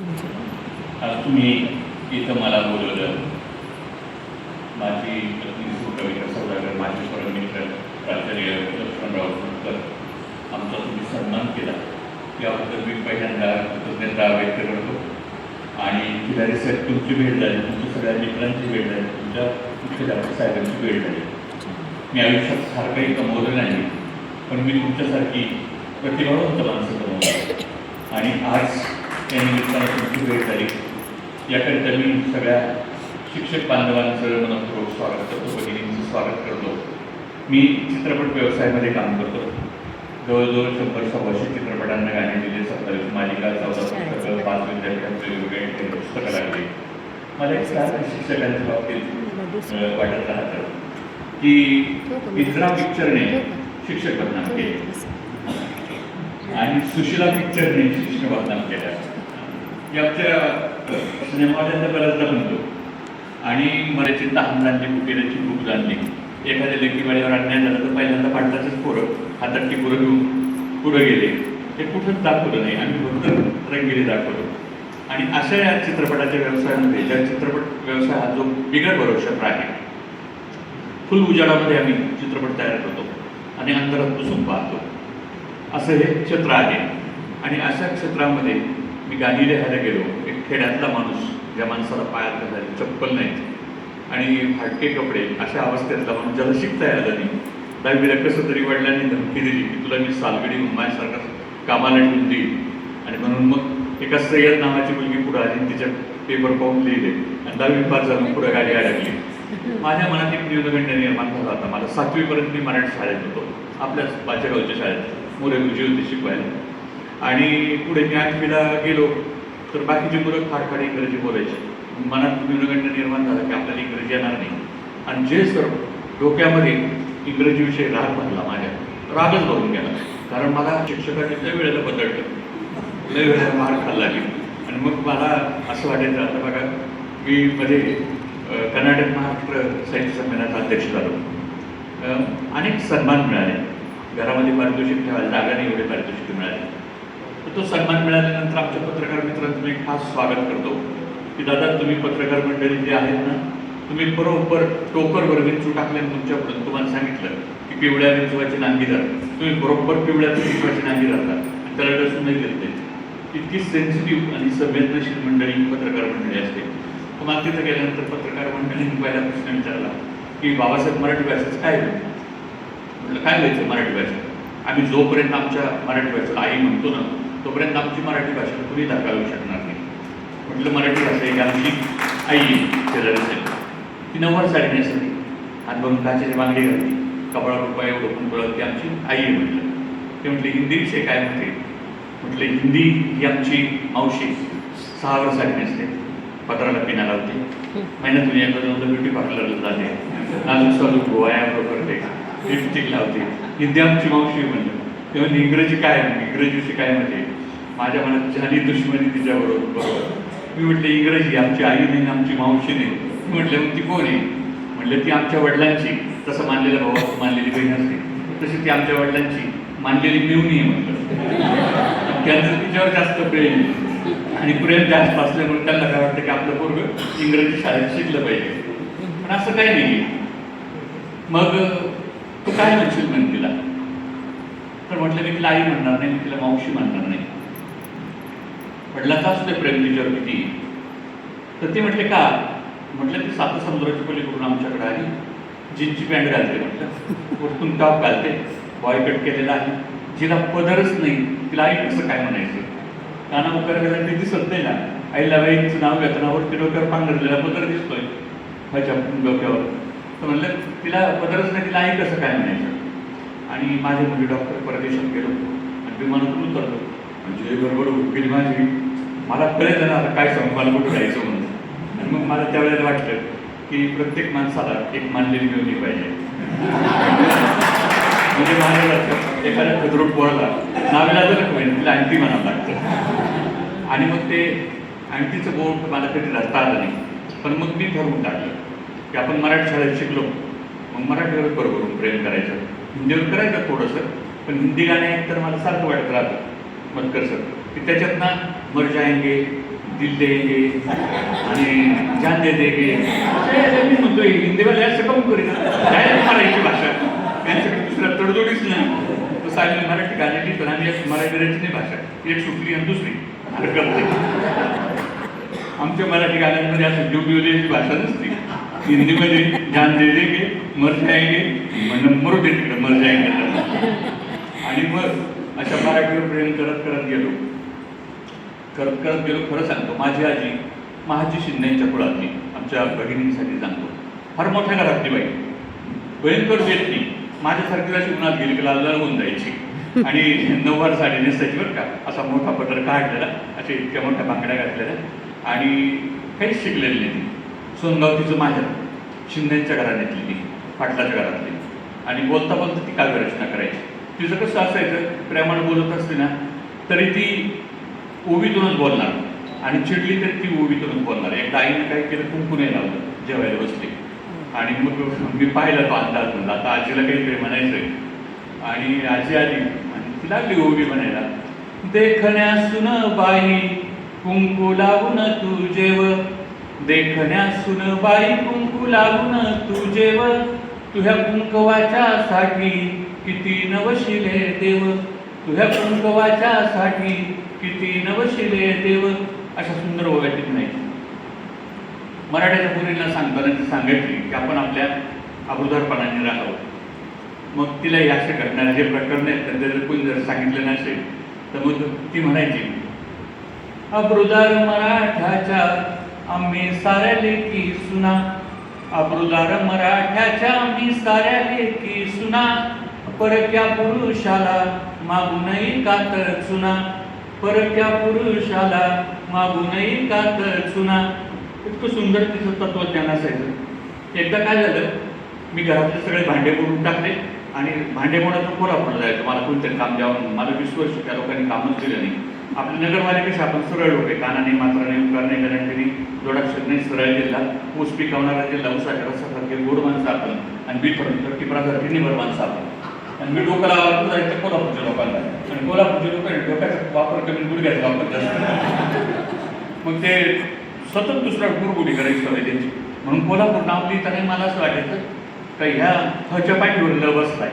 तुम्ही इथं मला बोलवलं. माझी पत्नी कविता सौदागर, माझे परमित्र प्राचार्य लक्ष्मणराव फुटकर, आमचा तुम्ही सन्मान केला याबद्दल मी पहिल्यांदा कृतज्ञता व्यक्त करतो. आणि खिलारी साहेब तुमची भेट झाली, तुमच्या सगळ्या मित्रांची भेट झाली, तुमच्या मुख्याध्यापक साहेबांची भेट झाली. मी आयुष्यात फार काही कमवलं नाही, पण मी तुमच्यासारखी प्रतिभावंत माणसं कमवली. आणि आज त्या निमित्तानं तुमची भेट झाली याकरिता मी सगळ्या शिक्षक बांधवांचं मनपूर्वक स्वागत करतो, भगिनींचं स्वागत करतो. मी चित्रपट व्यवसायामध्ये काम करतो. जवळजवळ 100-125 चित्रपटांना गाणे दिले, 27 मालिका, 14 पुस्तकं, 5 विद्यापीठात वेगवेगळे पुस्तकं लागली. मला एक सारखं शिक्षकांच्या बाबतीत वाटत राहतं की इजरा पिक्चरने शिक्षक बदनाम केले आणि सुशिला पिक्चरने शिक्षक बदनाम केल्या. याच्या सिनेमावाल्यांना बऱ्याचदा म्हणतो. आणि मराठी तहान जाणली, कुटीराची भूक जाणली. एखाद्या लेखीवाडीवर अन्याय झाला तर पहिल्यांदा पाटलाचंच पोरं हातात पोरं घेऊन पुढं गेले. ते कुठंच दाखवलं नाही, आम्ही फक्त रंगीली दाखवलं. आणि अशा या चित्रपटाच्या व्यवसायामध्ये, ज्या चित्रपट व्यवसाय हा जो बिगर भरोशाचा आहे, फुल उजाडामध्ये आम्ही चित्रपट तयार करतो आणि अंतरात पुसून पाहतो, असं हे क्षेत्र आहे. आणि अशा क्षेत्रामध्ये मी गाणी लिहायला गेलो. एक खेड्यातला माणूस, ज्या माणसाला पायात घालायला चप्पल नाही आणि फाटके कपडे, अशा अवस्थेतला माणूस, ज्याला शिकता यायला नाही. 10वीला कसं तरी वडिलांनी धमकी दिली की तुला मी सालगडी माझ्यासारखा कामाला ठेवून देईल. आणि म्हणून मग एका सय्यद नावाची मुलगी पुढं आली, तिच्या पेपर पाहून लिहिले आणि 10वी पास झालं, पुढं गाडी अडकली. माझ्या मनात एक न्यूनगंड निर्माण झाला होता. मला 7वीपर्यंत मी मराठी शाळेत होतो, आपल्याच पाचेगावच्या शाळेत मोरे गुरुजी होते शिकवायला. आणि पुढे मी 8वीला गेलो तर बाकीची मुलं फारफार इंग्रजी बोलायची. मनात न्यूनगंड निर्माण झाला की आपल्याला इंग्रजी येणार नाही. आणि जे सर डोक्यामध्ये इंग्रजीविषयी राग भरला, माझ्या रागच भरून गेला. कारण मला शिक्षकांनी लय वेळेला बदललं, लय वेळेला मार खाल्ला लागली. आणि मग मला असं वाटायचं, आता बघा मी मध्ये कर्नाटक महाराष्ट्र साहित्य संमेलनाचा अध्यक्ष झालो. अनेक सन्मान मिळाले, घरामध्ये पारितोषिक ठेवायला जागा नाही, एवढे पारितोषिक मिळाले. तर तो सन्मान मिळाल्यानंतर आमच्या पत्रकार मित्रांचं मी खास स्वागत करतो की दादा, तुम्ही पत्रकार मंडळी जे आहेत ना, तुम्ही बरोबर टोकरवर विंचू टाकले तुमच्याकडून. तुम्हाला सांगितलं की पिवळ्या विंचवाची नांगी धर, तुम्ही बरोबर पिवळ्या विंचवाची नांगी धरता आणि त्याला डसूनही देत नाही. इतकी सेन्सिटिव्ह आणि संवेदनशील मंडळी पत्रकार मंडळी असते. तुम्हाला तिथं गेल्यानंतर पत्रकार मंडळींनी पहिला प्रश्न विचारला की बाबासाहेब मराठी भाषेचं काय होईल? म्हटलं काय व्हायचं मराठी भाषेत? आम्ही जोपर्यंत आमच्या मराठी भाषेला आई म्हणतो ना, तोपर्यंत आमची मराठी भाषेला कुणी दाखवू शकणार नाही. म्हटलं मराठी भाषा एक आमची आई शेजारी असेल, ती 9वार साडी नेसली, हातभरून काचेची बांगडी घातली, कपडा रुपये एवढं पण कळत ती आमची आई आहे. म्हटलं ते म्हटले हिंदीविषयी काय म्हणते? म्हटलं हिंदी ही आमची मावशी 6वर साडी नेसते, पत्राला पिना लावते, महिन्यातून एकदा दोनदा ब्युटी पार्लरला जाते, नाजूक साजूक गोवाया करते, लिपस्टिक लावते, हिंदी आमची मावशी. म्हणलं तेव्हा इंग्रजी काय, इंग्रजीविषयी काय म्हणते? माझ्या मनात झाली दुश्मनी तिच्याबरोबर. मी म्हटलं इंग्रजी आमची आई नाही, आमची मावशी नाही. म्हटलं मग ती कोण आहे? म्हटलं ती आमच्या वडिलांची, तसं मानलेल्या भावाची मानलेली बहीण असते, तशी ती आमच्या वडिलांची मानलेली मिळून आहे. म्हटलं त्यांचं तिच्यावर जास्त प्रेम आणि प्रेम जास्त असल्यामुळे त्यांना काय वाटतं की आपलं पोरगं इंग्रजी शाळेत शिकलं पाहिजे. पण असं काही नाही. मग तू काय म्हणशील म्हण तिला? तर म्हटलं मी तिला आई म्हणणार नाही, मी तिला मावशी म्हणणार नाही. वडिलांचा असते प्रेम तिच्यावर किती. तर ते म्हटले का? म्हटलं ती 7 समुद्राच्या पलीकडून आमच्याकडे आली, जीन्सची पॅन्ट घालते, म्हटलं वरतून टॉप घालते, बॉयकट केलेला आहे, जिला पदरच नाही, तिला आई कसं काय म्हणायचं? काना उकार गेला ते दिसत नाही ना. आईला बाईचं नाव घेताना वरती डोक्यावर पांघरलेला पदर दिसतोय माझ्या डोक्यावर. तर म्हणलं तिला पदरच नाही, तिला आई कसं काय म्हणायचं? आणि माझे मुली डॉक्टर परदेशात गेलो आणि विमानातून उतरलो. म्हणजे गडबड गेली माझी. मला कळेल ना आता काय सांगू, मला कुठं जायचं म्हणून. आणि मग मला त्यावेळेला वाटलं की प्रत्येक माणसाला एक मानलेली मिळवली पाहिजे. म्हणजे माझ्या लक्षात एखाद्या खतरूट पोळाला नावेला जर होईल तिला अंगठी म्हणावं लागतं. आणि मग ते अंगठीचं बोट मला कधी रचता आलं नाही. पण मग मी ठरवून टाकलं की आपण मराठी शाळेत शिकलो, मग मराठीवर बरोबर प्रेम करायचं, हिंदीवर करायचं थोडंसं. पण हिंदी गाणे तर मला सारखं वाटत राहतं मधकर सर की त्याच्यात ना मर जाएंगे, दिल देंगे आणि जान दे देंगे. मी म्हणतोय हिंदीवाले असं काऊन करीना, डायरेक्ट मराठी भाषा, त्यांच्याकडे दुसरा तडजोडीच नाही. तो साहेब मराठी गाणी लिहितो आणि एक मराठी रचनी भाषा, एक सुटली आणि दुसरी हरकत नाही. आमच्या मराठी गाण्यांमध्ये असं ड्युब्युलेची भाषा नसते. हिंदीमध्ये जान दे देंगे, मर जाएंगे, मरू दे तिकडे, मर जाएंगे. आणि मग अशा मराठीवर प्रेम करत करत गेलो. खरं सांगतो, माझी आजी महाजी शिंदेच्या कुळातली, आमच्या बहिणींसाठी सांगतो, फार मोठ्या घरातली बाई, भयंकर व्यक्ती. माझ्यासारखीला शिवणात गेली की लाल होऊन जायची आणि 9वार साडी नेसायची बरं का, असा मोठा पदर काढलेला, अशा इतक्या मोठ्या बांगड्या घातलेल्या आणि काहीच शिकलेली नाही ती. सोनगाव तिचं माहेर, शिंदेच्या घराण्यातली ती, पाटलाच्या घरातली. आणि बोलता बोलता ती काव्यरचना करायची. तिचं कसं असायचं, प्रेमानं बोलत असते ना तरी ती ओवीतूनच बोलणार आणि चिडली तरी ती ओवीतूनच बोलणार. एकदा आईने काय केलं, कुंकू नाही लावलं, जेवायला बसले आणि मग मी पाहिलं तो अंदाज म्हणला आता आजीला काहीतरी म्हणायचंय. आणि आजी आली आणि ती लागली ओवी म्हणायला, देखण्यासून बाई कुंकू लावून तू जेव, देखण्यासून बाई कुंकू लावून तू जेव, तुझ्या कुंकवाच्या साठी किती नवशिले देव, तुझ्या कुंकवाच्या साठी किती नवशिले देव. अशा सुंदर ओव्या तिथे नाही. मराठ्याच्या मुलींना सांगताना ती सांगायची की आपण आपल्या अबुदारपणाने राहावं. मग तिला हे असे घडणारे जे प्रकरण आहेत त्यांना जर कोणी जर सांगितलं नसेल तर मग ती म्हणायची, अब्रुदार मराठ्याच्या आम्ही साऱ्या लेकी सुना, अब्रुदार मराठ्याच्या आम्ही साऱ्या लेकी सुना, परक्या पुरुषाला मागूनही कातर चुना, परक्या पुरुषाला मागूनही कातर चुना. इतकं सुंदर तिचं तत्वज्ञान असायचं. एकदा काय झालं, मी घरातले सगळे भांडे मोडून टाकले आणि भांडे मोडायचं कोल्हापूरला जायचं. मला कोणतरी काम द्यावं, मला 20 वर्ष त्या लोकांनी कामच दिलं नाही. आपले नगरवाले कसे आपण सरळ लोक आहे, कानाने मात्राने उकार नाही गॅरंटीने जोडाक्षर नाही, सरळ जिल्हा, ऊस पिकवणारा जिल्हा, ऊसाच्या रसासारखे गोड माणसं आपण आणि बीट टिपरासारखी निबर माणसं आपण. आणि मी डोकं लावायला जायचं कोल्हापूरच्या लोकांना आणि कोल्हापूरच्या लोकांनी डोक्याचा वापर कमी, गुडघ्याचा वापर जास्त. मग ते सतत दुसरा गुरगुडी करायची सवय त्यांची. म्हणून कोल्हापूर नाव लिहिताना मला असं वाटायचं का ह्या हच्या पाठीवर न बसलाय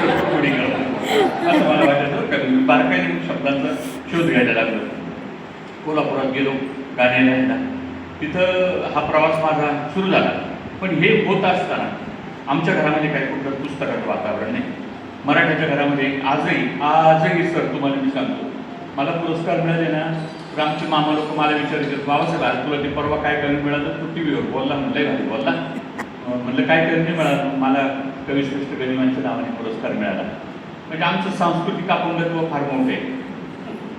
गुरगुडी करतात असं मला वाटायचं. का बारकाईने शब्दांचा शोध घ्यायला लागलो. कोल्हापुरात गेलो गाणे लिहायला. तिथं हा प्रवास माझा सुरू झाला. पण हे होत असताना आमच्या घरामध्ये काही कुठलं पुस्तकाचं वातावरण नाही. मराठ्याच्या घरामध्ये आजही सर तुम्हाला मी सांगतो, मला पुरस्कार मिळाले ना तर आमचे मामा लोक मला विचारायचे, बाबासाहेब आज तुला ते परवा काय कमी मिळालं, तू टी व्हीवर बोलला, म्हणलंय भारी बोलला. म्हणलं काय कमी मिळालं, मला कविश्रेष्ठ गरिबांच्या नावाने पुरस्कार मिळाला. म्हणजे आमचं सांस्कृतिक अपंगत्व फार मोठं आहे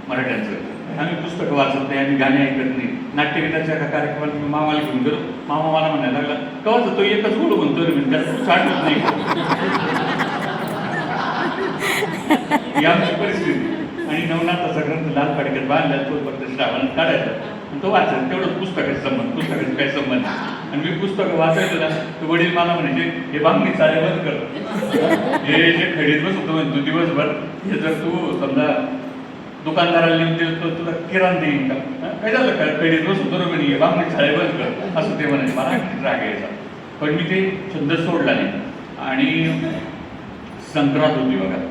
मराठ्यांचं. आम्ही पुस्तकं वाचत नाही, आम्ही गाणी ऐकत नाही. नाट्यगीताच्या एका कार्यक्रमात मी मामाला घेऊन गेलो. मामा मला म्हणायला लागला, कवाच तो एकच गोड म्हणतो रे, त्याला तू चाटत नाही. ही आमची परिस्थिती. आणि नवनाथाचा ग्रंथ लाल फडक्यात बांधला, तो फक्त श्रावण काढायचा आणि तो वाचायचा. तेवढं पुस्तकाचा संबंध, पुस्तकाचा काय संबंध. आणि मी पुस्तकं वाचायचो ना तर वडील मला म्हणायचे, हे बांगणी चाले बंद कर, हे जे खडीत बसतो म्हणतो दिवसभर, हे जर तू समजा दुकानदाराला लिहून दिलं तर तुला किराण देईन का, काय झालं का खडीत बसतो बरोबर नाही, बांगणी चाळे बंद कर असं ते म्हणायचे. मला आणखी राग यायचा. पण मी ते छंद सोडला नाही. आणि संक्रांत होती बघा,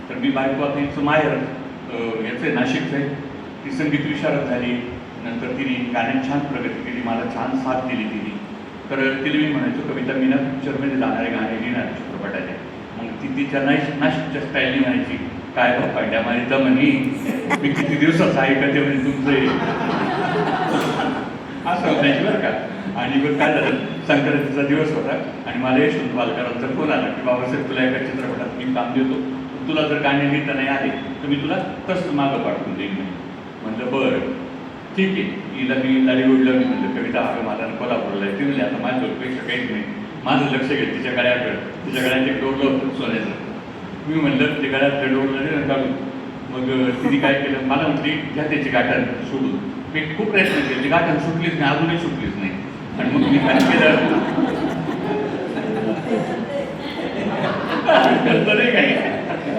तर मी बायको आता हिचं माहेर याचं आहे, नाशिकचं आहे. ती संगीत विशारद झाली. नंतर तिने गाण्यात छान प्रगती केली, मला छान साथ दिली तिने. तर तिला मी म्हणायचो, कविता मी ना पिक्चरमध्ये जाणारे गाणे लिहिणार चित्रपटाचे. मग ती तिच्या नाशिकच्या स्टाईलनी म्हणायची, काय पाड्या माझी जमनी, मी किती दिवसाचं ऐकते म्हणजे तुमचं असं म्हणायची बरं का. आणि बरं काय झालं, संक्रांतीचा दिवस होता आणि मला यशवंत बालकरांचा फोन आला की बाबासाहेब तुला एका चित्रपटात मी काम देतो, तुला जर गाणे लिहिता नाही आले तर मी तुला तसं मागं पाठवून देईन. म्हणलं बरं ठीक आहे. हिला मी लाडी ओढलं, मी म्हणलं कविता हवं मला कोल्हापूरला आहे. ती म्हणली आता माझ्यापेक्षा काहीच नाही, माझं लक्ष घेत तिच्या गळ्याकडं. तिच्या गळ्यात एक डोरलं होतं सोन्याचं. मी म्हणलं ते गळ्यातलं डोरलं ना काढून. मग तिने काय केलं, मला म्हटली घ्या त्याची गाठण सोडून. मी खूप प्रयत्न केले, गाठण सुटलीच नाही, अजूनही सुटलीच नाही. आणि मग मी काय केलं करतं नाही काही.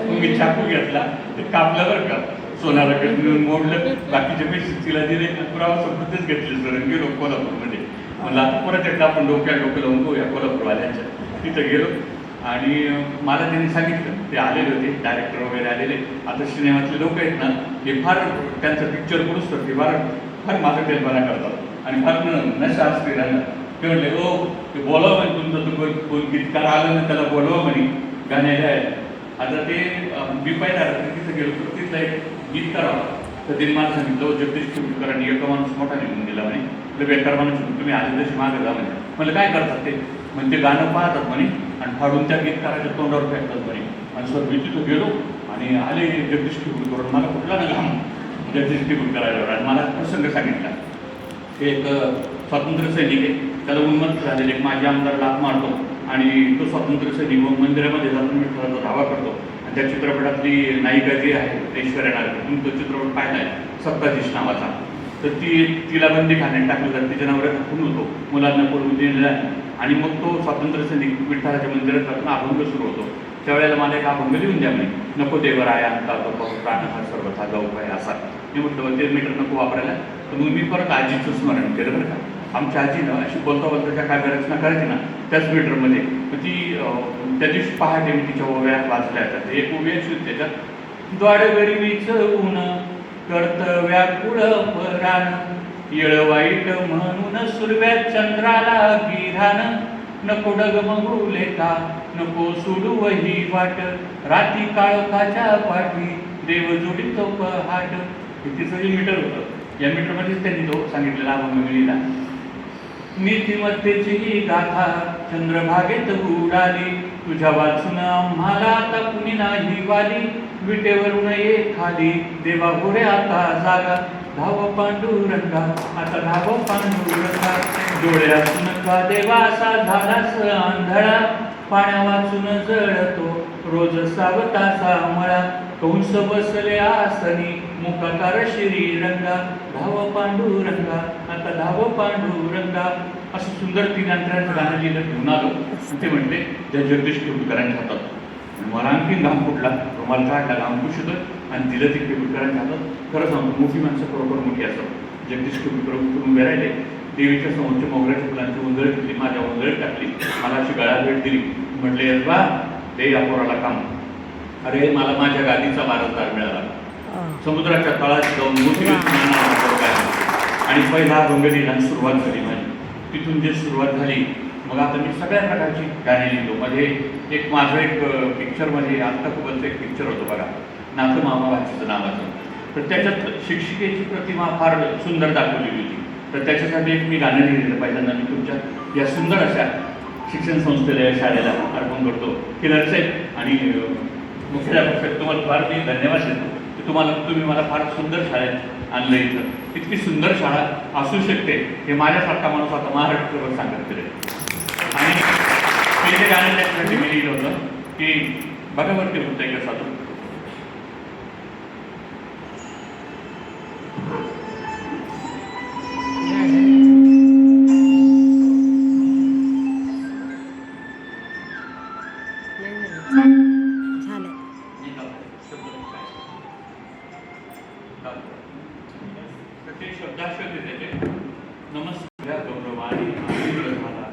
मग मी चाकू घेतला, ते कापलं बरं का, सोनाराकडे मोडलं, बाकीचे पैसे तिला दिले, प्रवास तेच घेतले सर, गेलो कोल्हापूरमध्ये. म्हणलं आता परत एकदा आपण डोक्यात डोकं लावून बघूया कोल्हापूरवाल्यांच्या. तिथं गेलो आणि मला त्यांनी सांगितलं, ते आलेले होते डायरेक्टर वगैरे आलेले. आता सिनेमातले लोक आहेत ना, हे फार त्यांचं पिक्चर करूच तर ते फार माझं कल्पना करतात आणि फार नशा असते त्यांना. ते म्हणले हो ते बोलावं म्हणे, तुमचं तर कोण गीतकार आलं ना त्याला बोलावं म्हणे गाण्याला. आता ते मी पहिला तिथं गेलो तर तिथला एक गीतकार होता, तर त्यांनी मला सांगितलं जगदीश टिळकरांनी एका माणूस मोठा निघून गेला म्हणे, तर बेकार माणूस तुम्ही आले तशी मागे जा म्हणे. म्हणलं काय करतात ते? म्हणजे ते गाणं पाहतात म्हणे आणि फाडून त्या गीतकाराच्या तोंडावर फेकतात म्हणे. आणि सर मी तिथं गेलो आणि आले जगदीश टिळकर, मला कुठला ना घाम जगदीश टिळकर आल्यावर, आणि मला प्रसंग सांगितला. ते एक स्वातंत्र्य सैनिक आहे, त्याला उन्मत्त झालेले एक माझे आमदार लाभ मारतो आणि तो स्वातंत्र्य सैनिक मंदिरामध्ये जाऊन विठ्ठलाचा धावा करतो. आणि त्या चित्रपटातली नायिका जी आहे ऐश्वर्या नागरी, तुम्ही तो चित्रपट पाहिला आहे सत्ताधीश नावाचा, तर तिला बंदी खाण्यात टाकलं जातं, तिच्या नवऱ्याचा खून होतो, मुलांना पळून दिलेला आहे. आणि मग तो स्वातंत्र्य सैनिक विठ्ठलाच्या मंदिरात जाऊन अभंग सुरू होतो. त्यावेळेला मला एक अभंग लिहून द्या म्हणे, नको देवराया अंता तो प्राण हा सर्वथा जाऊ काय असा. मी म्हटलं ते मीटर नको वापरायला. तर मग मी परत आजीचं स्मरण केलं बरं का. आमच्या आजीनं अशी बोलता बोलता ज्या काव्य रचना करायची ना त्याच मीटरमध्ये, तर ती त्या दिवशी पहाटे मी तिच्या ओव्या वाचल्या जातात. एक ओवी अशी त्याच्यात, द्वाडगरीच ऊन कर्तव्याकुळ पराण, येळ वाईट म्हणून सुरव्या चंद्राला गिराण, नको डगमगू लेखा नको सोडू वही वाट, राती काळोखाच्या पाठी देव जोडीतो पहाट. हे तिचं जे मीटर होतं, या मीटरमध्येच त्यांनी तो सांगितलेला अभंग लिहिला. नीतिमत्तेची ही गाथा चंद्रभागेत उडाली, तुझ्या वाचून आम्हाला आता कुणी नाही वाली, विटेवरून ये खाली देवा होरे आता जागा, धाव पांडुरंगा आता धाव पांडुरंगा, डोळे असून का देवा असा झालास आंधळा, पाण्या वाचून जळतो रोज सावताचा मळा, कंस बसले आसनी मुखाकार श्रीरंगा, धाव पांडुरंगा आता धाव पांडुरंगा. असं सुंदर 3 अंतराचं गाणं लिहिलं घेऊन आलो. ते म्हटले ज्या जगदीश टिळकरांच्या हातात. मला आणखीन घाम फुटला, तुम्हाला काढला घाम खुश होतं आणि दिलं ते टिळकरांच्या हातात. खरं सांगतो मोठी माणसं बरोबर मोठी असतात. जगदीश टिळकर उभे राहिले, देवीच्या समोरच्या मोगऱ्याच्या फुलांची उंजळी दिली, माझ्या उंजळीत टाकली, मला अशी गळा भेट दिली. म्हटले बा दे या पोराला काम. अरे मला माझ्या गादीचा वारसदार मिळाला. समुद्राच्या तळात जाऊन मोठी आणि पहिला अभंग लिहिला सुरुवात झाली माझी. तिथून जे सुरुवात झाली मग आता मी सगळ्या प्रकारची गाणी लिहिलो. मध्ये एक माझं एक पिक्चरमध्ये आत्ता कुबलचं एक पिक्चर होतं बघा, नातं मामा भाचीचं नावाचं. तर त्याच्यात शिक्षिकेची प्रतिमा फार सुंदर दाखवलेली होती. तर त्याच्यासाठी एक मी गाणं लिहिलेलं पहिल्यांदा. मी तुमच्या या सुंदर अशा शिक्षण संस्थेला या शाळेला अर्पण करतो की साहेब आणि मुख्याध्यापक तुम्हाला फार मी धन्यवाद देतो की तुम्ही मला फार सुंदर शाळेत आणलं. इथं इतकी सुंदर शाळा असू शकते हे माझ्यासारखा माणूस आता महाराष्ट्रावर सांगत फिरेल. आणि ते जे गाणं त्याच्यासाठी मी लिहिलं होतं की बघा वरती होतं एक साधू शब्दाक्षर त्याचे नमस्कार गौरवाने झाला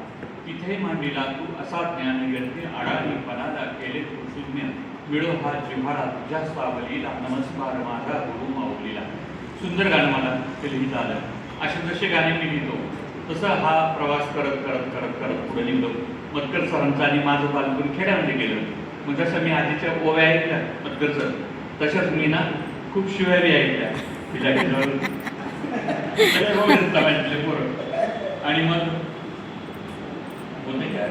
तिथे मांडीला तू असा ज्ञान व्यक्ती आडाणी पणाला केले तो शून्य मिळो हा जिव्हाळा तुझ्या सावलीला नमस्कार माझा गुरु माऊलीला. सुंदर गाणं मला ते लिहिता आलं. असे जसे गाणे मी लिहितो तसं हा प्रवास करत करत करत करत पुढे लिहिलो. मतकर सरांचं आणि माझं बालपण खेड्यामध्ये गेलं. मग जसं मी आधीच्या ओव्या ऐकल्या मतकरचं तशाच मी ना खूप शिव्यावी ऐकल्या तिच्या खेळावर आणि मग बोलते काय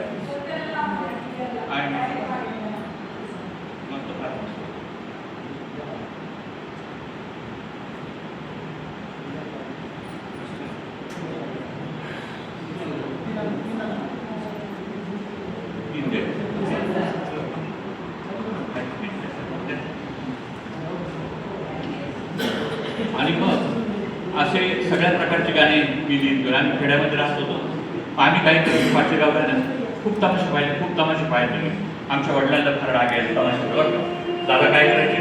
आणि मग असे सगळ्या प्रकारचे गाणे मी लिहितो. आम्ही खेड्यामध्ये राहत होतो. आम्ही काही करतो पाचेगावला ना खूप तमाशे पाहिले मी. आमच्या वडिलांना फार राग यायला तमाशा दादा काय करायचे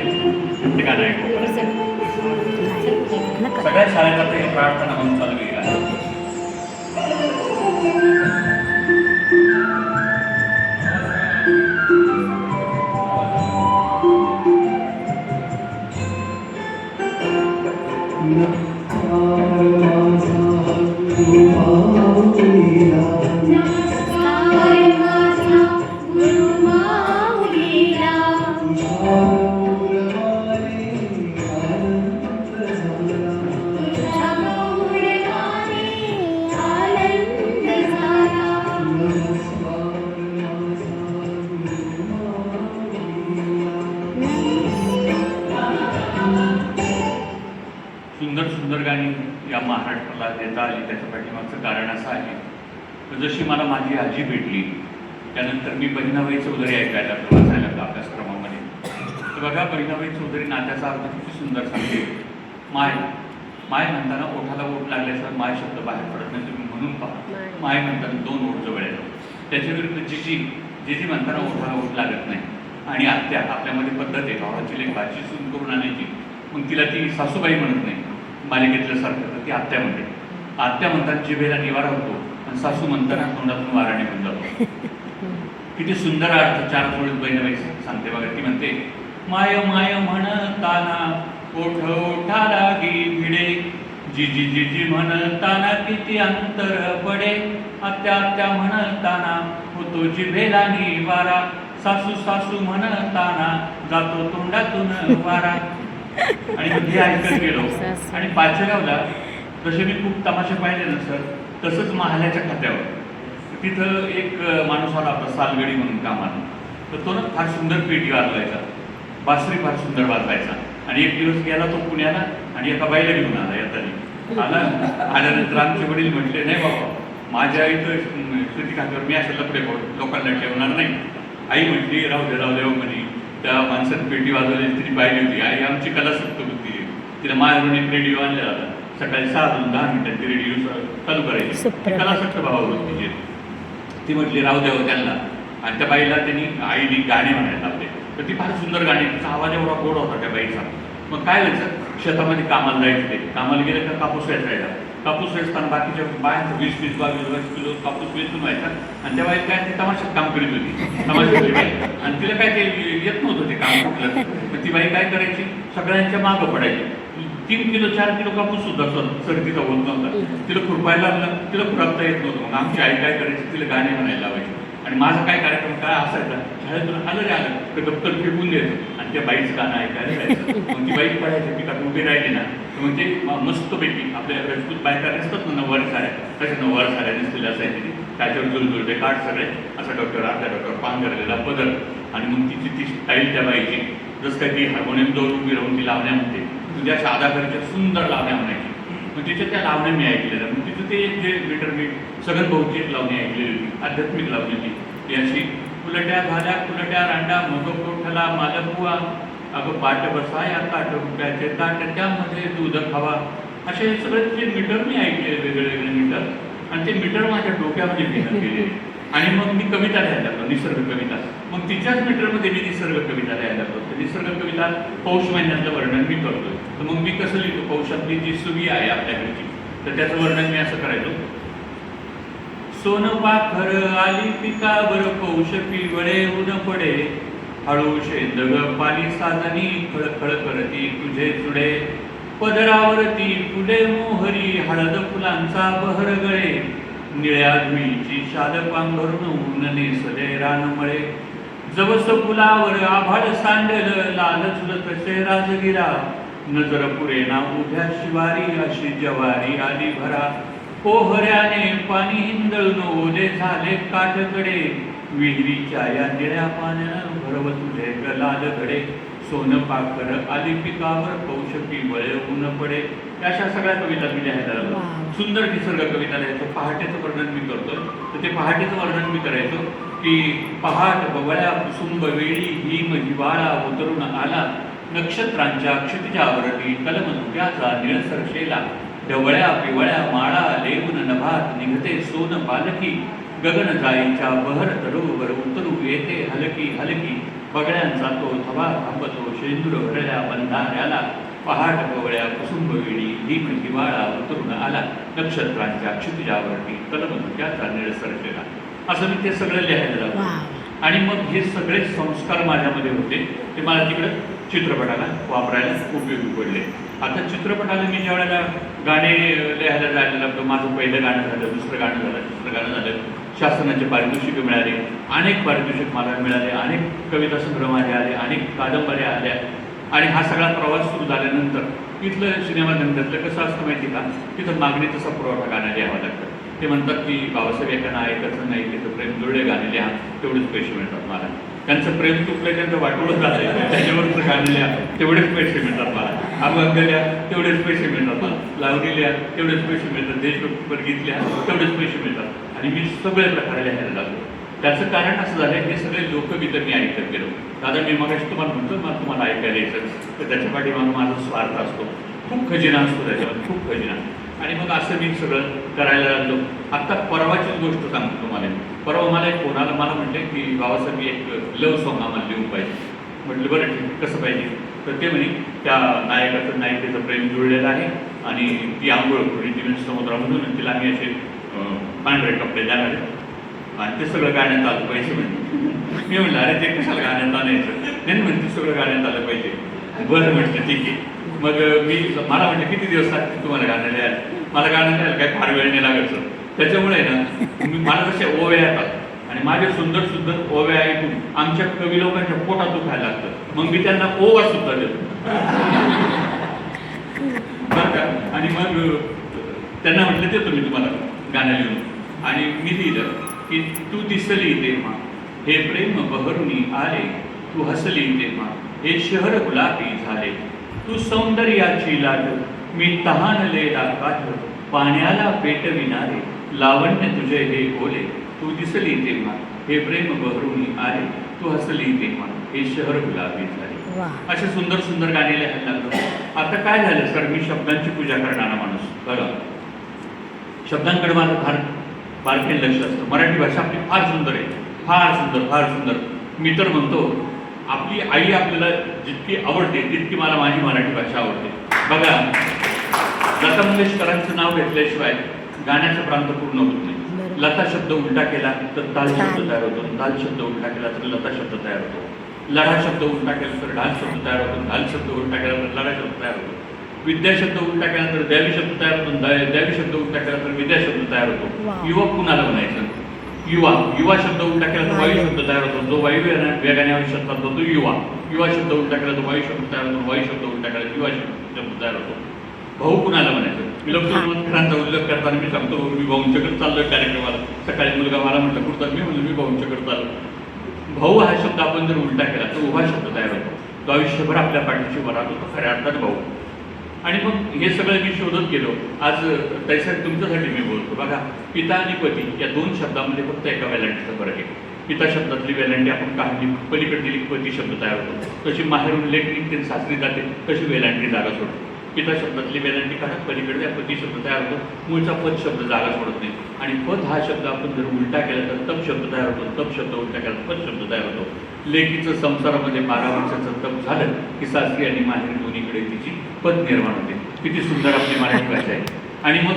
ते गाणं ऐकतो. प्रयत्न करा. सगळ्या शाळेत आता ही प्रार्थना म्हणून चालू आहे. सुंदर सुंदर गाणी या महाराष्ट्राला देता आली त्याच्या पाठीमागचं कारण असं आहे, जशी मला माझी आजी भेटली त्यानंतर मी बहिणाबाई चौधरी ऐकायला वाचायला लागलो अभ्यासक्रमामध्ये. तर बघा, बहिणाबाई चौधरी नात्याचा अर्थ किती सुंदर सांगते. माय माय म्हणताना ओठाला ओठ लागल्याशिवाय माय शब्द बाहेर पडत नाही, तुम्ही म्हणून पहा. माय म्हणताना 2 ओठ जवळ येतात. त्याच्या विरुद्ध जिजी जिजी म्हणताना ओठाला ओठ लागत नाही. आणि आत्या, आपल्यामध्ये पद्धत आहे भावाची लेक भाची सून करून आणायची, मग तिला ती सासूबाई म्हणत नाही मालिकेतल्यासारखं, तर ती आत्या म्हणते. आत्या म्हणतात जिभेला निवारा होतो आणि सासू म्हणताना तोंडातून वारा निघून जातो. किती सुंदर अर्थ 4 थोडीत बहिणाबाई सांगते बघा. ती म्हणते, माय माय म्हणताना ओठ ओठाला गी भिडे, जिजी जिजी म्हणताना किती अंतर पडे, आत्या आत्या म्हणताना होतो जिभेला निवारा, सासू सासू म्हणताना जातो तोंडातून वारा. आणि हे ऐकत गेलो. आणि पाचगावला जसे मी खूप तमाशे पाहिले ना सर, तसंच महाल्याच्या खात्यावर तिथं एक माणूस आला होता सालगडी म्हणून कामाला. तर तो ना फार सुंदर पेटी वाजवायचा, बासरी फार सुंदर वाजवायचा. आणि एक दिवस गेला तो पुण्याला आणि एका बाईला घेऊन आला. येताना आल्यानंतर आमचे वडील म्हटले, नाही बाबा, माझ्या इथं शेती खात्यावर मी अशा लपडे लोकांना ठेवणार नाही. आई म्हटली, राहू दे म्हणे. त्या माणसात पेटी वाजवली तिने पाहिली होती. आई आमची कलासक्त होती. तिला माझ्याकडून एक रेडिओ आणला होता. सकाळी 6 ते 10 मिनिटात ती रेडिओ चालू करायची. कलासक्त भाव होती. ती म्हटली राहू द्यावं त्यांना. आणि त्या बाईला त्यांनी आईने गाणे म्हणायला लावले. तर ती फार सुंदर गाणी, तिचा आवाज एवढा गोड होता त्या बाईचा. मग काय व्हायचं, शेतामध्ये कामाला जायचं. ते कामाला गेलं का कापूस वेचायला. कापूस वेचताना बाकीच्या बायांचं 20-20, 22-22 किलो कापूस वेचून व्हायचा. आणि त्या बाई काय ते तमाशात काम करीत होती, तमाशातली बाई. आणि तिला काय ते येत नव्हतं ते काम कुठलं. मग ती बाई काय करायची, सगळ्यांच्या मागं पडायची. 3 किलो 4 किलो कापूस सुद्धा सरतीचा होत नव्हता. तिला खुरपायला लागलं, तिला खुरपता येत नव्हतं. मग आमची आई काय करायची, तिला गाणे म्हणायला लावायची. आणि माझा काय कार्यक्रम काय असायचा, शाळेतून आलं रे आलं तर दप्तर फेकून द्यायचं आणि त्या बाईचं गाणं ऐकायला जायचं. मग ती बाई पडायची, पिकात उभी राहिली ना, तर मग ते मस्तपैकी आपल्या राजपूत बायका नसतात ना, 90 साड्या, तशा 90 साड्या नसलेल्या असायची. त्याच्यावर जुलजुलते काठ सगळे, असा डॉक्टर अर्ध्या डॉक्टर पांघरलेला पदर. आणि मग तिची ती स्टाईल त्या बाईची, जसं काय ती हार्मोनियम जवळ उभी राहून ती लावण्या म्हणते. तुझ्या साधाकरच्या सुंदर लावण्या म्हणायची. मग तिच्या त्या लावण्या मी ऐकलेल्या. मग तिचं ते जे मीटर मी सगळं बहुतेक एक लावणी ऐकलेली होती, आध्यात्मिक लावणी ती. ती अशी, उलट्या झाल्या कुलट्या रांडा मग कोठला मालपुआ, अगं पाट बसाया ताट रुपयाचे ताट त्यामध्ये दूध खावा. असे सगळे जे मीटर मी ऐकले, वेगळे मीटर. आणि ते मीटर माझ्या डोक्यामध्ये भेटत गेले. आणि मग मी कविता लिहायला लागलो, निसर्ग कविता. मग तिच्याच मीटरमध्ये मी निसर्ग कविता लिहायला लागलो. तर निसर्ग कविता पौष महिन्यातलं वर्णन मी करतोय. तर मग मी कसं लिहितो, पौषातली जी सुवी आहे आपल्याकडची, तर त्याचं वर्णन मी असं करायचो. सोन पाखर आली पिकावर पौष पिवळे ऊन पडे, हळू शेंदग पाली साजनी खळखळ करती तुझे चुडे, पदरावरती फुले मोहरी हळद फुलांचा बहर गळे, निळ्या धुळीची शाल पांघरून ऊन नेसले रानमळे, जवस फुलावर आभाळ सांडल लाल झुलत कसे राजगिरा, नजर पुरेना उभ्या शिवारी अशी जवारी आली भरा, पोहऱ्याने पाणी हिंदळून ओले झाले काठकडे, विहिरीच्या या निळ्या पाण्यानं भरव तुझे लालकडे, सोन पाखर आली पिकावर पौष पिवळे ऊन पडे. अशा सगळ्या कविता मी लिहायला लागलो. सुंदर निसर्ग कविता लिहायचो. पहाटेचं वर्णन मी करतोय, तर ते पहाटेचं वर्णन मी करायचो की पहाट बवळ्या कुसुंब वेळी हिम हिवाळा उतरून आला, नक्षत्रांच्या क्षितिजावरती कलम धुक्याचा निळसर शेला, ढवळ्या पिवळ्या माळा लेऊन नभात निघते सोन पालखी, गगन जाईच्या बहर तरुवर उतरू येते हलकी हलकी, बगड्यांचा तो थवा थांबतो शेंदूर भरल्या बंधाऱ्याला, पहाट कवळ्या कुसुंब वेळी भीम हिवाळा उतरून आला नक्षत्रांच्या क्षितिजावरती तलमधुक्याचा निळसरलेला. असं मी ते सगळं लिहायला लागलो. आणि मग हे सगळे संस्कार माझ्यामध्ये होते ते मला तिकडं चित्रपटाला वापरायला उपयोगी पडले. आता चित्रपटाला मी ज्या वेळेला गाणे लिहायला जायला लागलो, माझं पहिलं गाणं झालं, दुसरं गाणं झालं, तिसरं गाणं झालं, शासनाचे पारितोषिकं मिळाले, अनेक पारितोषिक मला मिळाले, अनेक कविता संग्रह माझे आले, अनेक कादंबऱ्या आल्या. आणि हा सगळा प्रवास सुरू झाल्यानंतर इथलं सिनेमा धंद्यातलं कसं असतं माहिती का, तिथं मागणी तसा पुरवठा गाणं लिहावं लागतं. ते म्हणतात की बाबासाहेब एकानं ऐकायचं नाही, तिथं प्रेम जुळले गाणे लिहा, तेवढेच पैसे मिळतात मला. त्यांचं प्रेम चुकलं, त्यांचं वाटोळं झालं, त्याच्यावरचं गाणं लिहा, तेवढेच पैसे मिळतात मला. अभंग लिहा, तेवढेच पैसे मिळतात मला. लावणी लिहा, तेवढेच पैसे मिळतात. देशभक्त गीत लिहा, तेवढेच पैसे मिळतात. आणि मी सगळे प्रकारे लिहायला लागलो. त्याचं कारण असं झालं की हे सगळे लोकगीतं मी ऐकत गेलो. दादा मी मगाशी तुम्हाला म्हणतो, मग तुम्हाला ऐकायला यायचं, तर त्याच्या पाठीमागं माझा स्वार्थ असतो, खूप खजिना असतो त्याच्यामध्ये, खूप खजिना. आणि मग असं मी सगळं करायला लागलो. आत्ता परवाचीच गोष्ट सांगतो तुम्हाला. परवा मला एक कोणाला मला म्हटले की बाबासाहेब मी एक लव सॉंग आम्हाला लिहून पाहिजे. म्हटलं बरं ठीक, कसं पाहिजे? तर ते म्हणे त्या नायकाचं नायिकेचं प्रेम जुळलेलं आहे आणि ती आंघोळ करून ती समुद्रामधून तिला आम्ही असे पांढरे कपडे द्यायला आणि ते सगळं गाण्यात आलं पाहिजे म्हणे. मी म्हटलं अरे ते कशाला गाण्यात आणायचं? नाही म्हणते सगळं गाण्यात आलं पाहिजे. बरं म्हटलं ठीक आहे. मग मला म्हटलं किती दिवस लागतील तुम्हाला गाणं लिहायला? मला गाणं लिहायला काय फार वेळ नाही लागत सर. त्याच्यामुळे ना मला जसे ओव्या येतात आणि माझे सुंदर सुंदर ओव्या ऐकून आमच्या कवी लोकांच्या पोटात दुखायला लागतं. मग मी त्यांना ओवा सुद्धा देतो बरं का. आणि मग त्यांना म्हटलं देतो मी तुम्हाला गाणं लिहून. आणि मी लिहिलं की तू दिसली तेव्हा हे प्रेम बहरुनी आले, तू हसली तेव्हा हे शहर गुलाबी झाले, तू सौंदर्याची लाट मी तहानलेला काठ पाण्याला पेटविणारे लावण्य तुझे हे ओले, तू दिसली तेव्हा हे प्रेम बहरुनी आले, तू हसली तेव्हा हे शहर गुलाबी झाले. असे सुंदर सुंदर गाणे लिहायला लागलो. आता काय झालं सर, मी शब्दांची पूजा करणारा माणूस. बघा शब्दांकडे माझं फार लक्ष असतं. मराठी भाषा आपली फार सुंदर आहे, फार सुंदर, फार सुंदर. मी तर म्हणतो आपली आई आपल्याला जितकी आवडते तितकी मला माझी मराठी भाषा आवडते. बघा लता मंगेशकरांचं नाव घेतल्याशिवाय गाण्याचा प्रांत पूर्ण होत नाही. लता शब्द उलटा केला तर ताल शब्द तयार होतो, ताल शब्द उलटा केला तर लता शब्द तयार होतो, लढा शब्द उलटा केला तर ढाल शब्द तयार होतो, ढाल शब्द उलटा केला तर लढा शब्द तयार होतो, विद्या शब्द उलटा केला तर द्यावी शब्द तयार होतो, द्यावी शब्द उलटा केला तर विद्या शब्द तयार होतो. युवक कुणाला म्हणायचं? युवा. युवा शब्द उलटा केला तर वायू शब्द तयार होतो, जो वायू वेगाने आयुष्यात चालतो तो युवा. युवा शब्द उलटा केला तर वायू शब्द तयार होतो, वायू शब्द उलटा केला युवा शब्द तयार होतो. भाऊ कुणाला म्हणायचं? मी लोकसंख्यांचा उल्लेख करताना मी सांगतो मी भाऊंच्याकडे चाललोय कार्यक्रमाला. सकाळी मुलगा मला म्हटलं कुठं? मी म्हणलं मी भाऊंच्याकडे चाललो. भाऊ हा शब्द आपण जर उलटा केला तर उभा शब्द तयार होतो, तो आयुष्यभर आपल्या पाठीशी वर राहतो, खऱ्या अर्थात भाऊ. आणि मग हे सगळं मी शोधत गेलो. आज त्यासाठी तुमच्यासाठी मी बोलतो. बघा पिता आणि पती या दोन शब्दामध्ये फक्त एका वेलांटीचा फरक आहे. पिता शब्दातली वेलांटी आपण काढली, पलीकडे दिली पती शब्द तयार होतो. तशी माहेरून लेख निघते, सासरी जाते, तशी वेलांटी जागा सोडते. पिता शब्दातली वेलांटी काढत पलीकडे त्या पती शब्द तयार होतो, मूळचा पद शब्द जागा सोडत नाही. आणि पद हा शब्द आपण जर उलटा केला तर तप शब्द तयार होतो, तप शब्द उलटा केला तर पद शब्द तयार होतो. लेकीचं संसारामध्ये 12 वर्षाचं तप झालं की सासरी आणि माहेरी दोन्हीकडे तिची पद निर्माण होते. किती सुंदर आपली मराठी भाषा आहे. आणि मग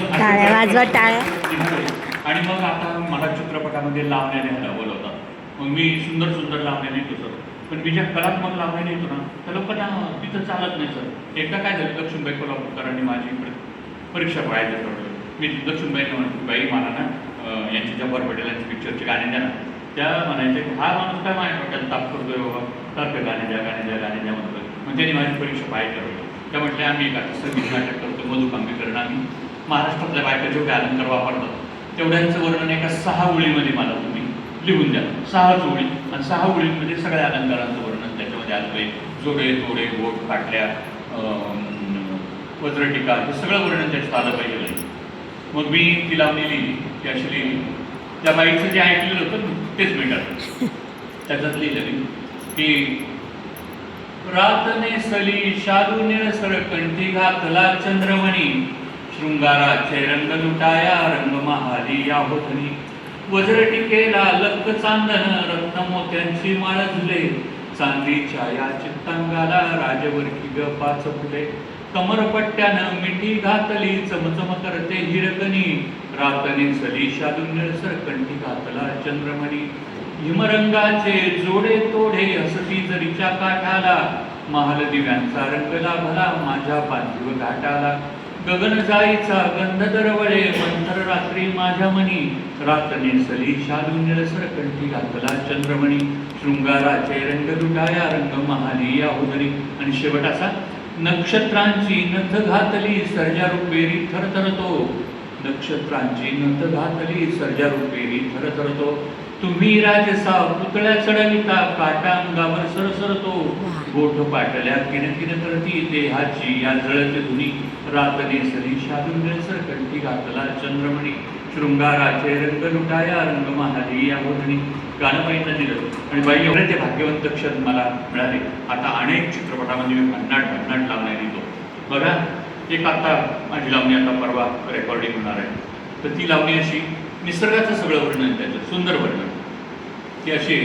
आणि मग आता मला चित्रपटामध्ये लावण्या न्यायला बोलवतात. मग मी सुंदर सुंदर लावण्या नेतो सर. पण मी ज्या कलात्मक लावण्या नेतो ना त्या लोकांना तिथं चालत नाही सर. एकदा काय झालं, लक्ष्मीबाई कोल्हापूरकरांनी माझी परीक्षा पळायला ठरवलं. मी लक्ष्मीबाईंना म्हणतो बाई मला ना यांची जब्बार पटेल यांच्या पिक्चरचे गाणे द्या ना. त्या म्हणायचे हा माणूस काय माझ्या डोक्यात ताप करतोय बाबा, सारखं गाणे द्या गाणे द्या गाणे द्या म्हणतोय. मग त्यांनी माझी परीक्षा पाहायला ठरवलं. त्या म्हटल्या आम्ही एक आता संगीत नाटक करतो, मधुकांबीकरण. आम्ही महाराष्ट्रातल्या बायका जेवढे अलंकार वापरतात तेवढ्यांचं वर्णन एका 6 ओळीमध्ये मला तुम्ही लिहून द्या. 6च ओळी आणि 6 ओळींमध्ये सगळ्या अलंकारांचं वर्णन त्याच्यामध्ये आलं पाहिजे. जोडे तोडे बोट फाटल्या वज्रटिका हे सगळं वर्णन त्याच्यात आलं पाहिजे. मग मी ती लावणी लिहिली, ती अशी लिहिली. त्या बाईचं जे ऐकलेलं होतं तेच मिळतात. त्याच्यात लिहिलं मी की रात नेसली शालू निळसर कंठी घातला चंद्रमणी, शृंगाराचे रंग लुटाया रंग महाली या होतनी, वज्रटिकेला लक्क चांदन रत्न मोत्यांची माळ झुले, चांदीच्या या चित्तांगाला राजवरकी ग 5 फुले, कमरपट्ट्यानं मिठी घातली चमचम करते हिरकणी, रातने सली शालू निळसर कंठी घातला चंद्रमणी. हिमरंगाचे जोडे तोडे हसती जरीच्या काठाला, महाल दिव्यांचा रंगला भला माझ्या पांथीव घाटाला. गगन जाईचा गंध दरवळे मंथर रात्री माझ्या मनी, रात नेसली शालू निळसर कंठी घातला चंद्रमणी. शृंगाराचे रंग लुटाया रंग महाली या उदरी. आणि शेवट असा, नक्षत्रांची नथ घातली सर्जा रुपेरी थरथरतो, नक्षत्रांची नथ घातली सर्जा रुपेरी थरथरतो. तुम्ही राजसा पुतळ्या चढविता काटा अंगावर सरसरतो, गोठ पाटल्या किणकिण करती देहाची या जळत धुनी, रात नेसली शालू निळसर कंठी घातला चंद्रमणी. शृंगाराचे रंग लुटाया रंग महाली या होदणी. गाणं बाईंना दिलं आणि बाई एवढे ते भाग्यवंत क्षण मला मिळाले. आता अनेक चित्रपटामध्ये मी भन्नाट लावण्या लिहितो बघा. एक आता माझी लावणी आता परवा रेकॉर्डिंग होणार आहे, तर ती लावणी अशी निसर्गाचं सगळं वर्णन, त्याचं सुंदर वर्णन. ती अशी,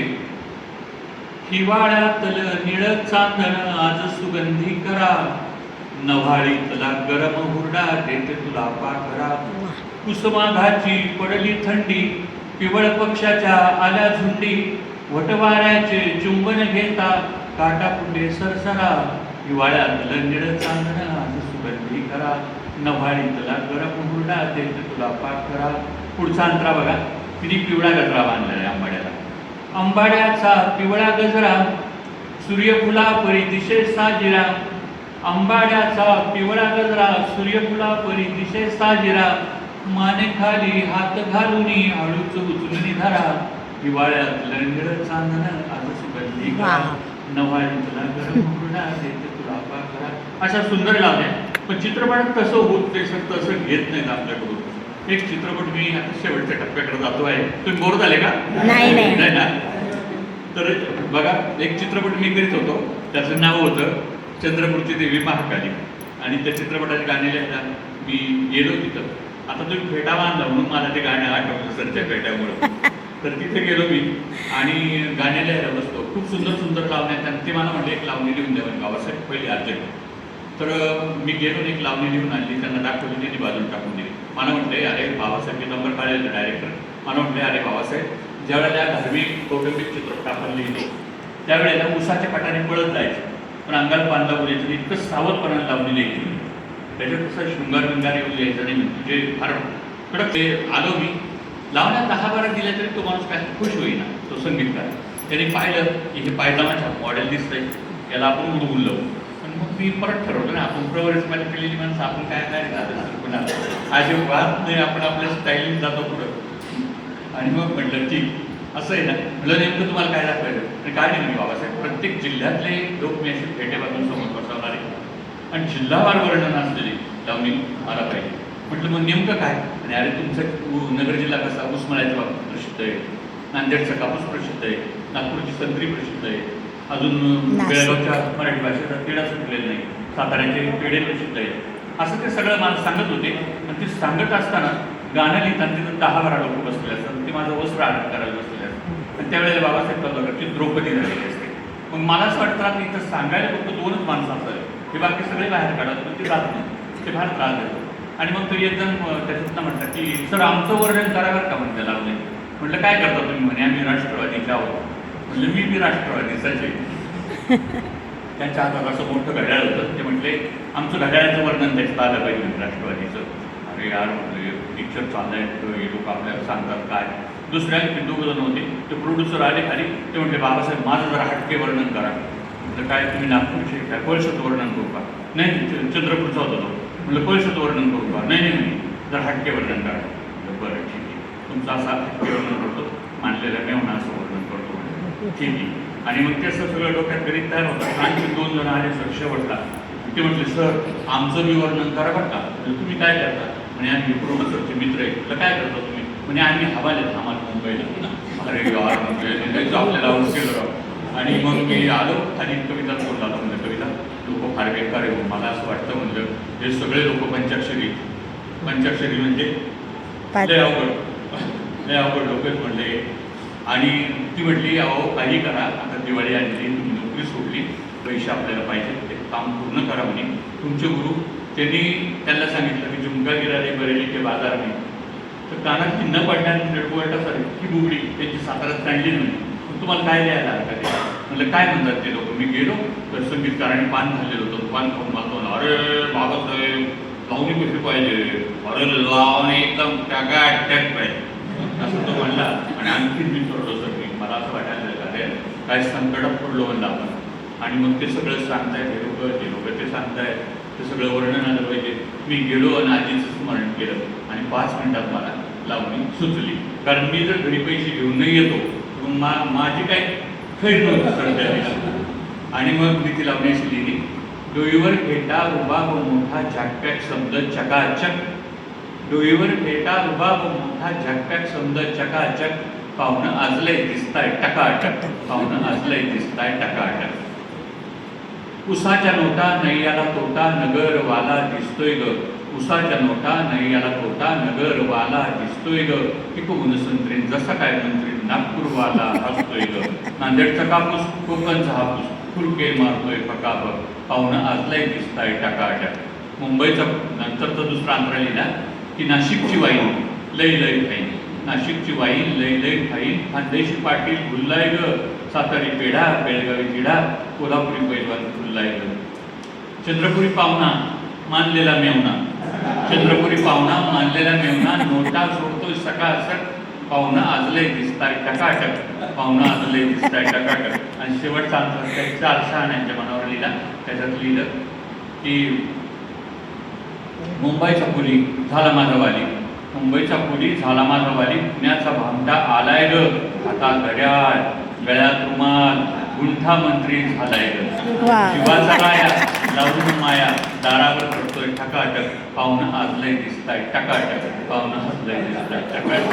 हिवाळ्यातल निळ चांदण आज सुगंधी करा, नव्हाळीतला गरम हुरडा देते तुला पाखरा. कुसुमाघाची पडली थंडी, पिवळ पक्षाच्या आल्या झुंडी, वटवाऱ्याचे चुंबन घेता काटा पुढे सरसरा. हिवाळ्यातलं निळ चांदण आज सुगंधी करा, नव्हाळीतला गरम हुरडा देते तुला पाखरा. पुढचा अंतरा बघा, तिने पिवळा गजरा बांधलेला आहे आंबाड्याला. आंबाड्याचा पिवळा गजरा सूर्यफुला परी दिशे साजिरा, आंबाड्याचा पिवळा गजरा सूर्यफुला परी दिशे साजिरा. माने खाली हात घालूनी हळूच उचलून धरा, हिवाळ्यातलं निळ चांदण आज सुगंधी करा, नव्हाळीतला गरम हुरडा देते तुला पाखरा. अशा सुंदर लावण्या. पण चित्रपटात तसं होत ते तसं घेत नाहीत आपल्याकडून. एक चित्रपट मी आता शेवटच्या टप्प्याकडे जातो आहे. तुम्ही बोर झाले का? नाही ना. तर बघा, एक चित्रपट मी करीत होतो, त्याचं नाव होतं चंद्रपूरची देवी महाकाली. आणि त्या चित्रपटाचे गाणे लिहायला मी गेलो तिथं. आता तुम्ही फेटा बांधला म्हणून मला ते गाणं आठवलं सरच्या फेट्यामुळं. तर तिथे गेलो मी आणि गाणे लिहायला बसतो. खूप सुंदर लावण्यात, आणि ते मला म्हटलं एक लावणी लिहून द्यावं गावासाठी पहिली अर्जंट. तर मी गेलो, एक लावणी लिहून आणली, त्यांना दाखवली, त्यांनी बाजूला टाकून दिली. मला म्हटले, अरे बाबासाहेब, मी नंबर काढायला डायरेक्टर. मला म्हटले, अरे बाबासाहेब, ज्यावेळेला धार्मिक कौटुंबिक चित्रपट आपण लिहितो त्यावेळेला उसाच्या काठाने पळत जायचं, पण अंगाला बांधला बोलायचं, इतकं सावधपणाने लावणी लिहायची. त्याच्यात तसं शृंगार येऊन लिहायचं नाही. म्हणजे फार कडक. ते आलो मी, लावण्या 10-12 दिल्या तरी तो माणूस काय खुश होईना, तो संगीतकार. त्याने पाहिलं की हे पायजामाच्या मॉडेल दिसतंय, याला आपण उडवून लावू. पण मग मी परत ठरवलं ना, आपण प्रवरेसमध्ये केलेली माणसं आपण काय झालं पुन्हा अजिबात नाही, आपण आपल्या स्टाईलने जातो पुढं. आणि मग म्हटलं ठीक, असं आहे ना. म्हटलं नेमकं तुम्हाला काय दाखवायचं? आणि काय नाही बाबासाहेब, प्रत्येक जिल्ह्यातले लोक मी असे फेट्यापासून समोर बसवणार आहे आणि जिल्हावार वर्णन असलेली लावणी मला पाहिजे. म्हटलं मग नेमकं काय? आणि अरे तुमचं नगर जिल्हा कसा उस्मानाच्या बाबतीत प्रसिद्ध आहे, नांदेडचा कापूस प्रसिद्ध आहे, नागपूरची संत्री प्रसिद्ध आहे, अजून बेळगावच्या मराठी भाषेचा पेढा सुटलेला नाही, साताऱ्याचे पेढे प्रसिद्ध आहे. असं ते सगळं मला सांगत होते. आणि ते सांगत असताना गाणं लिहिताना तिथं 10-12 लोक बसलेले असतात. ते माझं वस्त्र आडत करायला बसलेले असतात. आणि त्यावेळेला बाबासाहेब कदमची द्रौपदी झालेली असते. मग मला असं वाटतं आता इथं सांगायला फक्त 2च माणसं असतात, हे बाकी सगळे बाहेर काढत, पण ते जात नाही, ते फार त्रास देतो. आणि मग तो एकदम त्याच्यातनं म्हणतात की सर आमचं वर्णन करावं का म्हणते लावले. म्हटलं काय करता तुम्ही? म्हणे आम्ही राष्ट्रवादीचे आहोत. म्हटलं मी बी राष्ट्रवादीचाच आहे. त्यांच्या हातात असं मोठं घड्याळ होतं. ते म्हटले आमचं घड्याळाचं वर्णन त्याच्यात आलं पाहिजे राष्ट्रवादीचं. अरे यार म्हटलं पिक्चर चाललंय, हे लोक आपल्याला सांगतात काय. दुसऱ्या 2 जण होते, ते प्रोड्युसर आले खाली. ते म्हटले बाबासाहेब माझं जरा हटके वर्णन करा. म्हटलं काय तुम्ही नागपूरचे काय पळशाचं वर्णन करू का? नाही चंद्रपूरचा होता तो. म्हटलं पळशाचं वर्णन करू का? नाही जरा हटके वर्णन करा. म्हटलं बरं ठीक आहे, तुमचं असं हटके वर्णन करतो, मानलेलं मेवणा असं वर्णन करतो, ठीक आहे. आणि मग ते असं सगळं डोक्यात गणित तयार होतं. आणखी 2 जण आले सर शेवटला. ते म्हटले सर आमचं बी वर्णन करा बरं का. तुम्ही काय करता? म्हणे आम्ही प्रोड्युसरचे मित्र आहे. म्हटलं काय करता तुम्ही? म्हणे आम्ही हवालेत आम्हाला मुंबईला. अरे यार म्हणजे आपल्याला केलं. आणि मग मी आलो आणि कविता बोलला होता. म्हणजे कविता लोक फार बेकार आहे, मला असं वाटतं म्हणजे हे सगळे लोक पंचाक्षरी म्हणजे लय अवघड लोक म्हणले. आणि ती म्हटली अहो काही करा, आता दिवाळी आली, तुम्ही नोकरी सोडली पैसे आपल्याला पाहिजे, ते काम पूर्ण करा म्हणे. तुमचे गुरु त्यांनी त्यांना सांगितलं की झुमका गिराले बरेली के बाजार नाही. तर कानात न पडण्यात निळपोळटासारखी बुगडी त्यांची साताऱ्यात काढली नाही. तुम्हाला काय द्यायला हरकत आहे? म्हणलं काय म्हणतात ते लोक. मी गेलो तर संगीतकारांनी पान खाल्लेलं होतं. पान खाऊन मला अरे बाबासाहेब लावणी कशी पाहिजे, अरे लावणी एकदम टकाटक पाहिजे असं तो म्हणला. आणि आणखीन मी सोडलो सर, मी मला असं वाटायला लागलं अरे काय संकटात पडलो म्हणलं आपण. आणि मग ते सगळं सांगतायत हे लोक ते सांगतायत, ते सगळं वर्णन आलं पाहिजे. मी गेलो आणि आजीचं स्मरण केलं आणि 5 मिनिटात मला लावणी सुचली. कारण मी जर घरी पैसे घेऊन नाही येतो मग माझी काय खैर नव्हती सर त्या दिवशी. आणि मग मी ती लावणी अशी लिहिली. डोईवर फेटा रुबाब मोठा झाकपॅक समज चकाचक, डोईवर फेटा रुबाब मोठा झाकपॅक समज चकाचक, पाहुणं आजलंय दिसताय टकाटक, पाहुणं आजलंय दिसताय टकाटक. उसाच्या नोटा नैयाला तोटा नगर वाला दिसतोय ग, उसाच्या नोटा नैयाला तोटा नगर वाला दिसतोय ग, एक उनसंत्रीन जसा काय मंत्री नागपूर वाला हसतोय ग, नांदेडचा कापूस कोकणचा हापूस फुलके मारतोय फकाफक, पाहुणं आजलाय दिसताय टकाटक. मुंबईचा नंतरचा दुसरा अंतरा लिहिला की नाशिकची वाईन लय लय फाईन, नाशिकची वाईन लय लय फाईन, खानदेशी पाटील भुललाय ग, सातारी पेढा बेळगावी जिडा, कोल्हापुरी पैलवान फुललाय ग. चंद्रपुरी पाहुणा मानलेला मेवना, चंद्रपुरी पाहुणा मानलेला मेवना, नोटा सोडतोय सकाळसक, पाहुणा आजलंय दिसताय टकाटक, पाहुणा आजलंय दिसताय टकाटक. आणि शेवटचा अंतर 4 शहाण्यांच्या मनावर लिहिला. त्याच्यात लिहिलं की मुंबईचा पुली झाला माझा वाली, मुंबईचा पुली झाला माझा वाली, पुण्याचा भामटा आलाय ग, हातात घड्याळ गळ्यात रुमाल, गुंठा मंत्री झालाय ग, शिवाचा राया लावून माया दारावर करतोय ठकाटक, पाहुणं आजलंय दिसताय टकाटक, पाहुणं हसलंय दिसताय टकाटक.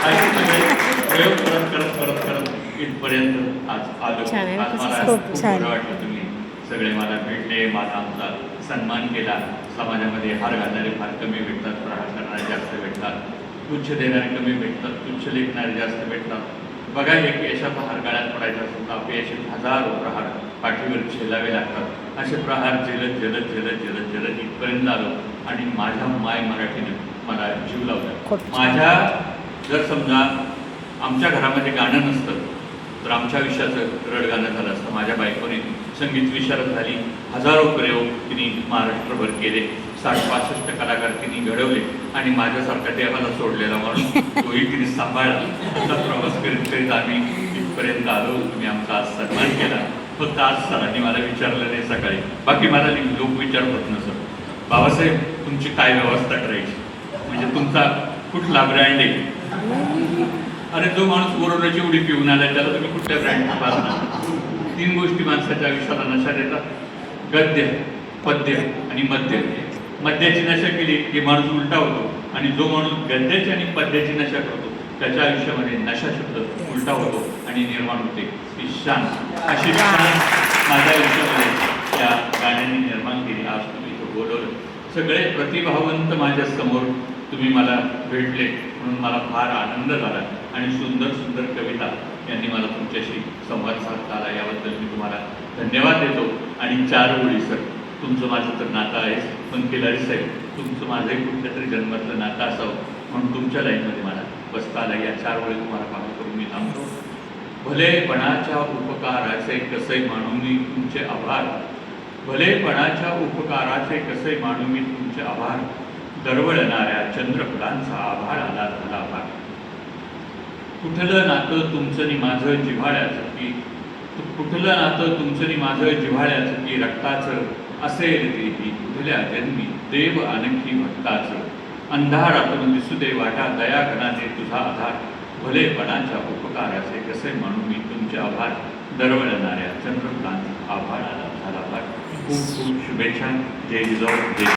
असे सगळे प्रयोग करत करत करत करत इथपर्यंत आज आलो. आज मला खूप बरं वाटलं, तुम्ही सगळे मला भेटले, माझा आमचा सन्मान केला. समाजामध्ये हार घालणारे फार कमी भेटतात, प्रहार करणारे जास्त भेटतात, तुच्छ देणारे कमी भेटतात, तुच्छ लेखणारे जास्त भेटतात. बघा, एक यशाचा हार गळ्यात पडायचा असेल तर अपयशाचे हजारो प्रहार पाठीवर झेलावे लागतात. असे प्रहार झेलत झेलत झेलत झेलत झेलत इथपर्यंत आलो. आणि माझ्या माय मराठीनं मला जीव लावला. माझ्या जर समजा आमच्या घरामध्ये गाणं नसतं तर आमच्या आयुष्याचं रडगाणं झालं असतं. माझ्या बायकोने संगीत विशारद झाली, हजारो प्रयोग तिने महाराष्ट्रभर केले, 60-65 कलाकार तिने घडवले. आणि माझ्यासारखा देवाला सोडलेला म्हणून तोही तिने सांभाळला. असा प्रवास करीत करीत आम्ही इथपर्यंत आलो. तुम्ही आमचा आज सन्मान केला. फक्त आज सरांनी मला विचारलं नाही सकाळी, बाकी मला लोक विचारत नसत, बाबासाहेब तुमची काय व्यवस्था करायची, म्हणजे तुमचा कुठला ब्रँड आहे. अरे जो माणूस कोरोनाची उडी पिऊन आला त्याला तुम्ही कुठल्या ब्रँडचा पाहणार. 3 गोष्टी माणसाच्या आयुष्याला नशा देतात, गद्य, पद्य आणि मद्य. मद्याची नशा केली की माणूस उलटा होतो, आणि जो माणूस गद्याची आणि पद्याची नशा करतो त्याच्या आयुष्यामध्ये नशा शब्द उलटा होतो आणि निर्माण होते ती शान. अशी शान माझ्या आयुष्यामध्ये त्या गाण्यांनी निर्माण केली. आज तुम्ही इथं बोलवलं, सगळे प्रतिभावंत माझ्या समोर तुम्ही मला भेटले म्हणून मला फार आनंद झाला. आणि सुंदर सुंदर कविता यांनी मला तुमच्याशी संवाद साधता आला, याबद्दल मी तुम्हाला धन्यवाद देतो. आणि 4 ओळी सर, तुमचं माझं तर नातं आहे, पण केलारी साहेब तुमचं माझंही कुठल्या तरी जन्मातलं नातं असावं म्हणून तुमच्या लाईनमध्ये मला बसता आला. या 4 ओळी तुम्हाला पाहून करून मी थांबतो. भलेपणाच्या उपकाराचे कसे मानू मी तुमचे आभार, भलेपणाच्या उपकाराचे कसे मानू मी तुमचे आभार, दरवळणाऱ्या चंद्रफुलांचा आभाळ आला झाला आभार. कुठलं नातं तुमचं नि माझं जिव्हाळ्याचं की, कुठलं नातं तुमचं नि माझं जिव्हाळ्याचं की रक्ताचं, असेल तेही कुठल्या जन्मी देव आणखी भक्ताचं, अंधारातून दिसू दे वाटा दया घनाने तुझा आधार, भलेपणाच्या उपकाराचे कसे म्हणून मी तुमचे आभार, दरवळणाऱ्या चंद्रफुलांचा आभाळ आला झाला आभार. खूप खूप शुभेच्छा. जय जिजाऊ, जय